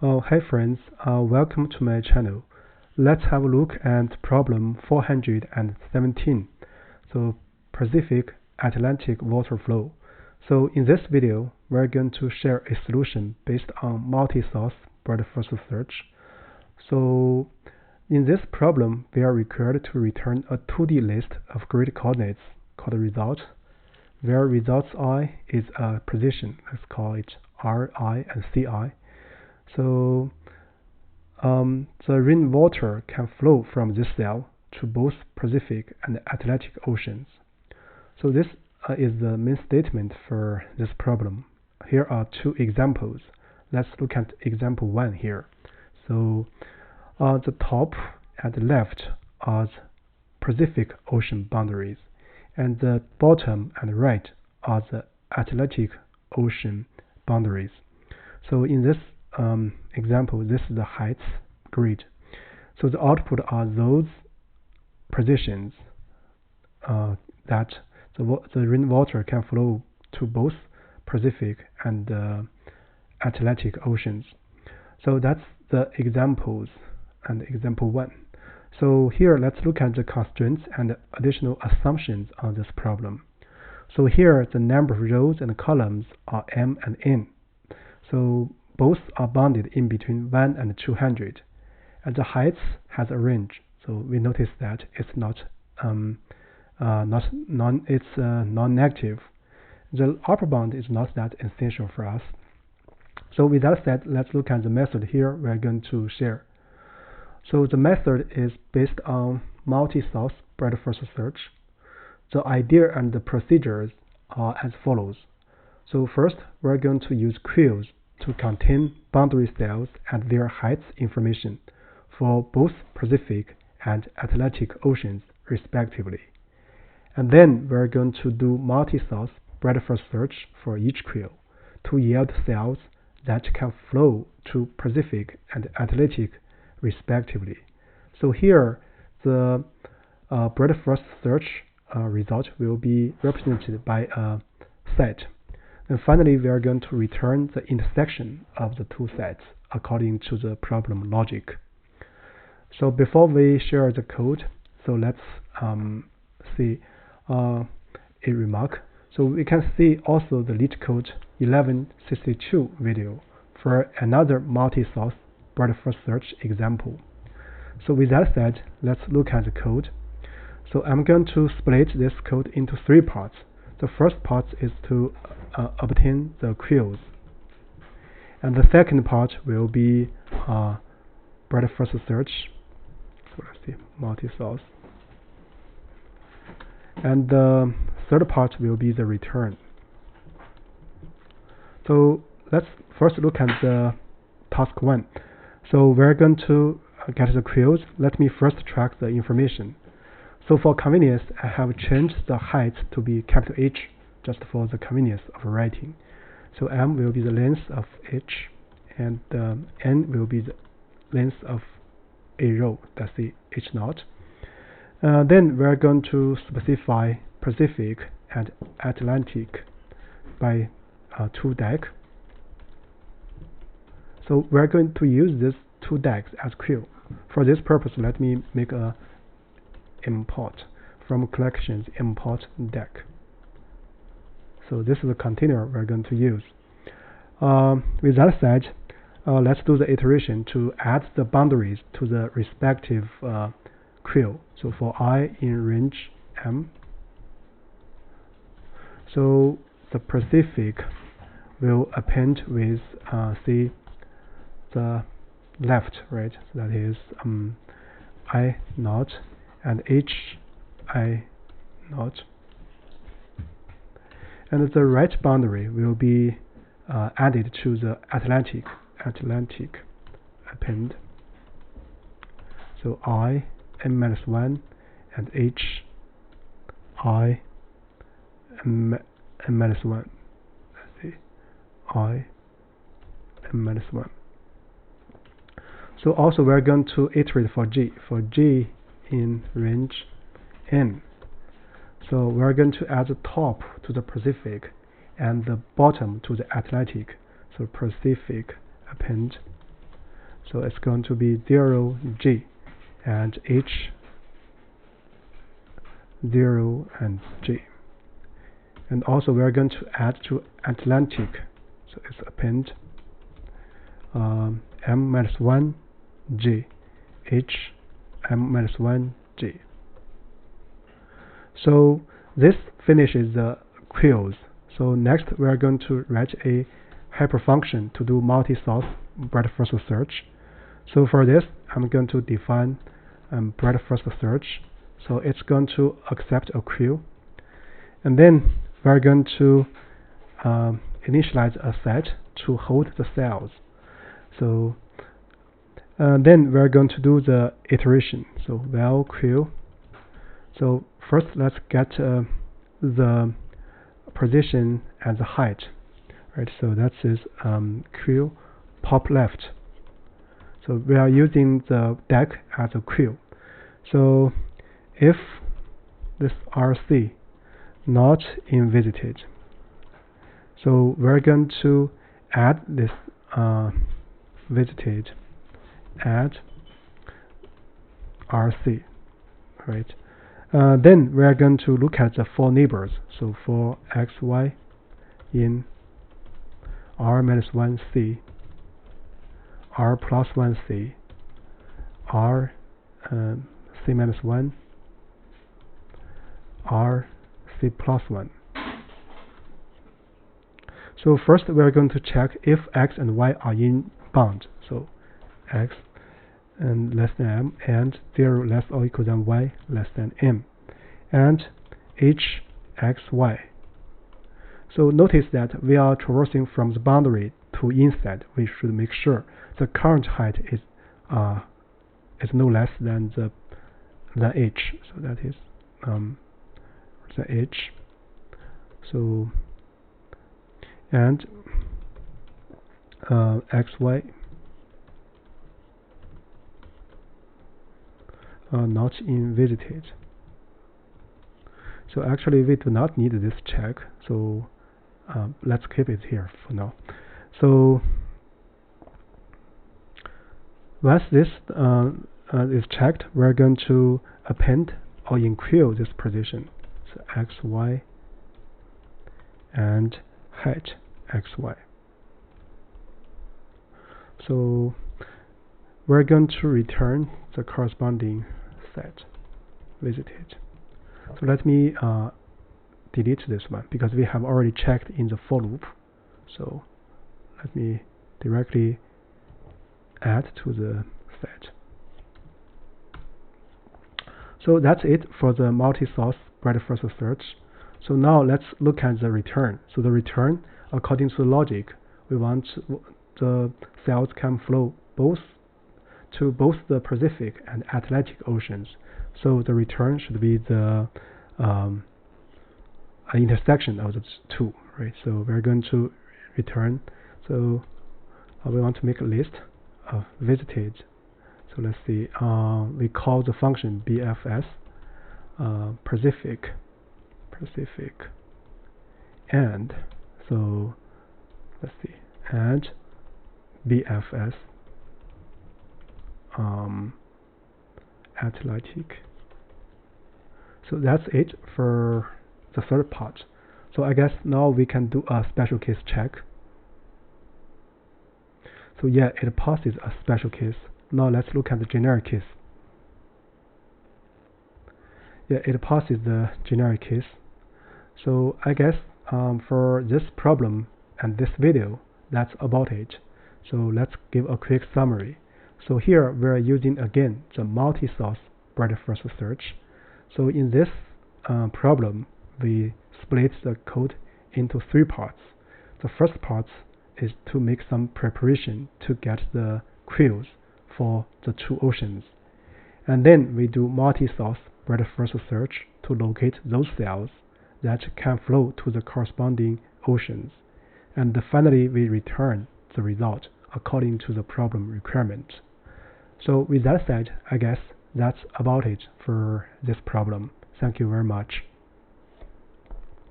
Hi friends, welcome to my channel. Let's have a look at problem 417. So Pacific Atlantic water flow. So in this video, we're going to share a solution based on multi-source breadth-first search. So in this problem, we are required to return a 2D list of grid coordinates called result, where results I is a position. Let's call it Ri and Ci. So the rainwater can flow from this cell to both Pacific and Atlantic Oceans. So this is the main statement for this problem. Here are two examples. Let's look at example 1 here. So the top and the left are the Pacific Ocean boundaries, and the bottom and right are the Atlantic Ocean boundaries. So in this example, this is the heights grid. So the output are those positions that the rainwater can flow to both Pacific and Atlantic Oceans. So that's the examples and example 1. So here let's look at the constraints and additional assumptions on this problem. So here the number of rows and columns are m and n. So both are bounded in between 1 and 200, and the height has a range. So we notice that it's non-negative. The upper bound is not that essential for us. So with that said, let's look at the method here we're going to share. So the method is based on multi-source breadth-first search. The idea and the procedures are as follows. So first, we're going to use queues to contain boundary cells and their heights information for both Pacific and Atlantic Oceans respectively. And then we're going to do multi-source breadth-first search for each queue to yield cells that can flow to Pacific and Atlantic respectively. So here the breadth-first search result will be represented by a set. And finally, we are going to return the intersection of the two sets according to the problem logic. So before we share the code, so let's see a remark. So we can see also the Leetcode 1162 video for another multi-source breadth-first search example. So with that said, let's look at the code. So I'm going to split this code into 3 parts. The first part is to obtain the queues, and the second part will be breadth-first search. So let's see, multi-source, and the third part will be the return. So let's first look at the task 1. So we're going to get the queues. Let me first track the information. So for convenience, I have changed the height to be capital H just for the convenience of writing. So m will be the length of H, and n will be the length of a row, that's the H0. Then we're going to specify Pacific and Atlantic by 2 DAG. So we're going to use these 2 DAGs as queue. For this purpose, let me make a import from collections import DAG. So this is the container we're going to use. With that said, let's do the iteration to add the boundaries to the respective queue. So for I in range M, so the Pacific will append with the left, right? So that is I0 and HI0. And the right boundary will be added to the Atlantic append. So I m-1 and H I m-1. Let's see, I m-1. So also we're going to iterate for G in range N. So we're going to add the top to the Pacific and the bottom to the Atlantic. So Pacific append So it's going to be 0G and H 0 and G. And also we are going to add to Atlantic. So it's append m-1 G H m-1 G. So this finishes the queues. So next we are going to write a hyperfunction to do multi-source breadth first search. So for this I'm going to define breadth first search. So it's going to accept a queue, and then we're going to initialize a set to hold the cells. So then we're going to do the iteration. So val queue. So first let's get the position and the height, right? So that is queue pop left. So we are using the deck as a queue. So if this RC not invisited, so we're going to add this visited add RC, right? Then we are going to look at the four neighbors. So for x, y in r-1c, r plus 1c, r c-1, r c plus 1. So first we are going to check if x and y are in bound. So x and less than m and 0 less or equal than y less than m, and h x y. So notice that we are traversing from the boundary to inside. We should make sure the current height is no less than the h. So that is the h. So and xy not invisited. So actually we do not need this check, so let's keep it here for now. So once this is checked, we're going to append or include this position. So xy and height xy. So we're going to return the corresponding set visited. So let me delete this one because we have already checked in the for loop. So let me directly add to the set. So that's it for the multi-source breadth first search. So now let's look at the return. So the return, according to the logic, we want the cells can flow to both the Pacific and Atlantic Oceans. So the return should be the intersection of the two, right? So we're going to return. So we want to make a list of visited. So let's see. We call the function BFS Pacific, and so let's see, and BFS Atlantic. So that's it for the third part. So I guess now we can do a special case check. So yeah, it passes a special case. Now let's look at the generic case. Yeah, it passes the generic case. So I guess for this problem and this video, that's about it. So let's give a quick summary. So here we're using again the multi-source breadth first search. So in this problem, we split the code into three parts. The first part is to make some preparation to get the queues for the two oceans. And then we do multi-source breadth first search to locate those cells that can flow to the corresponding oceans. And finally, we return the result according to the problem requirement. So with that said, I guess that's about it for this problem. Thank you very much.